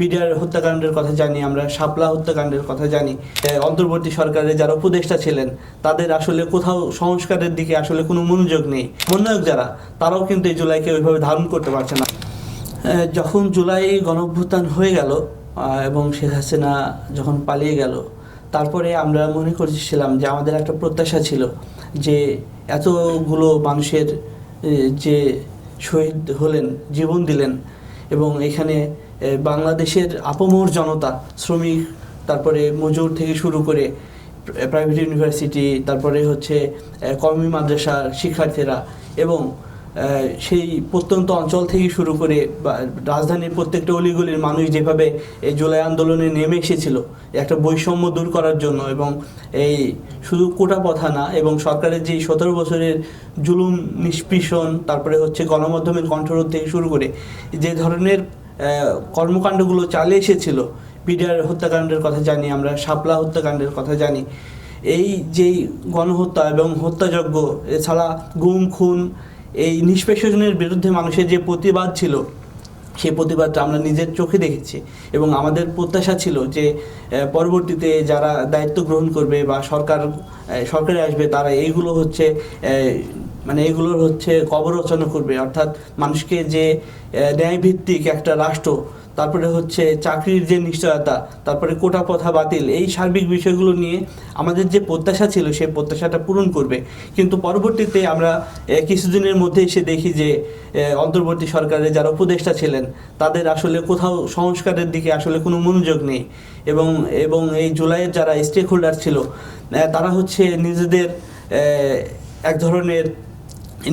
PDR হত্যাকাণ্ডের কথা জানি, আমরা শাপলা হত্যাকাণ্ডের কথা জানি। অন্তর্বর্তী সরকারের যারা উপদেষ্টা ছিলেন তাদের আসলে কোথাও সংস্কারের দিকে আসলে কোনো মনোযোগ নেই। সমন্বয়ক যারা, তারাও কিন্তু এই জুলাইকে ওইভাবে ধারণ করতে পারছে না। যখন জুলাই গণঅভ্যুত্থান হয়ে গেল এবং শেখ হাসিনা যখন পালিয়ে গেল, তারপরে আমরা মনে করেছিলাম যে আমাদের একটা প্রত্যাশা ছিল যে এতগুলো মানুষের যে শহীদ হলেন, জীবন দিলেন, এবং এখানে বাংলাদেশের আপামর জনতা, শ্রমিক, তারপরে মজুর থেকে শুরু করে প্রাইভেট ইউনিভার্সিটি, তারপরে হচ্ছে কওমি মাদ্রাসার শিক্ষার্থীরা এবং সেই প্রত্যন্ত অঞ্চল থেকে শুরু করে রাজধানীর প্রত্যেকটা অলিগলির মানুষ যেভাবে এই জুলাই আন্দোলনে নেমে এসেছিল একটা বৈষম্য দূর করার জন্য, এবং এই শুধু কোটা প্রথা না, এবং সরকারের যে 17 বছরের জুলুম নিষ্পীষণ, তারপরে হচ্ছে গণমাধ্যমের কণ্ঠরোধ থেকে শুরু করে যে ধরনের কর্মকাণ্ডগুলো চালিয়ে এসেছিল। পিডিআর হত্যাকাণ্ডের কথা জানি, আমরা শাপলা হত্যাকাণ্ডের কথা জানি। এই যেই গণহত্যা এবং হত্যাযজ্ঞ, এছাড়া গুম খুন, এই নিষ্পেষণের বিরুদ্ধে মানুষের যে প্রতিবাদ ছিল, সেই প্রতিবাদটা আমরা নিজের চোখে দেখেছি। এবং আমাদের প্রত্যাশা ছিল যে পরবর্তীতে যারা দায়িত্ব গ্রহণ করবে বা সরকারে আসবে, তারা এইগুলোর কবর রচনা করবে, অর্থাৎ মানুষকে যে ন্যায়ভিত্তিক একটা রাষ্ট্র, তারপরে হচ্ছে চাকরির যে নিশ্চয়তা, তারপরে কোটা প্রথা বাতিল, এই সার্বিক বিষয়গুলো নিয়ে আমাদের যে প্রত্যাশা ছিল সেই প্রত্যাশাটা পূরণ করবে। কিন্তু পরবর্তীতে আমরা কিছুদিনের মধ্যে এসে দেখি যে অন্তর্বর্তী সরকারের যারা উপদেষ্টা ছিলেন তাদের আসলে কোথাও সংস্কারের দিকে আসলে কোনো মনোযোগ নেই। এবং এই জুলাইয়ের যারা স্টেক হোল্ডার ছিল, তারা হচ্ছে নিজেদের এক ধরনের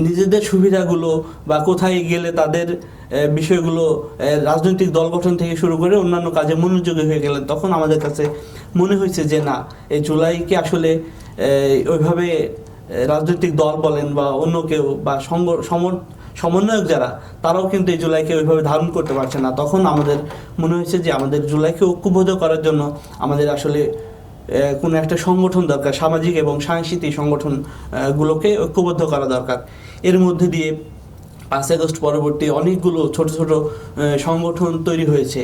নিজেদের সুবিধাগুলো বা কোথায় গেলে তাদের বিষয়গুলো, রাজনৈতিক দল গঠন থেকে শুরু করে অন্যান্য কাজে মনোযোগী হয়ে গেলেন। তখন আমাদের কাছে মনে হয়েছে যে না, এই জুলাইকে আসলে ওইভাবে রাজনৈতিক দল বলেন বা অন্য কেউ বা সমন্বয়ক যারা, তারাও কিন্তু এই জুলাইকে ওইভাবে ধারণ করতে পারছে না। তখন আমাদের মনে হয়েছে যে আমাদের জুলাইকে ঐক্যবদ্ধ করার জন্য আমাদের আসলে কোনো একটা সংগঠন দরকার, সামাজিক এবং সাংস্কৃতিক সংগঠনগুলোকে ঐক্যবদ্ধ করা দরকার। এর মধ্যে দিয়ে 5 আগস্ট পরবর্তী অনেকগুলো ছোট ছোট সংগঠন তৈরি হয়েছে,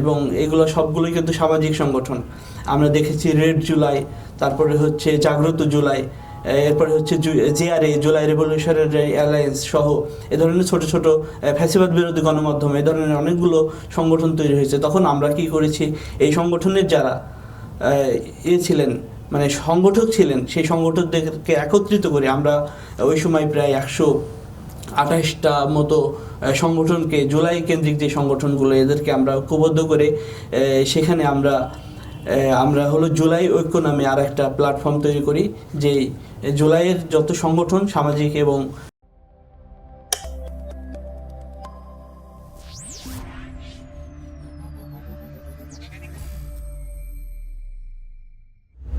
এবং এগুলো সবগুলোই কিন্তু সামাজিক সংগঠন। আমরা দেখেছি রেড জুলাই, তারপরে হচ্ছে জাগ্রত জুলাই, এরপরে হচ্ছে জেআরএ, জুলাই রেভলিউশনারি অ্যালায়েন্স সহ এ ধরনের ছোট ছোট ফ্যাসিবাদ বিরোধী গণমাধ্যম, এ ধরনের অনেকগুলো সংগঠন তৈরি হয়েছে। তখন আমরা কি করেছি, এই সংগঠনের যারা ছিলেন, মানে সংগঠক ছিলেন, সেই সংগঠকদেরকে একত্রিত করে আমরা ওই সময় প্রায় 128টা মতো সংগঠনকে, জুলাই কেন্দ্রিক যে সংগঠনগুলো, এদেরকে আমরা ঐক্যবদ্ধ করে সেখানে আমরা হলো জুলাই ঐক্য নামে আর একটা প্ল্যাটফর্ম তৈরি করি, যে জুলাইয়ের যত সংগঠন, সামাজিক এবং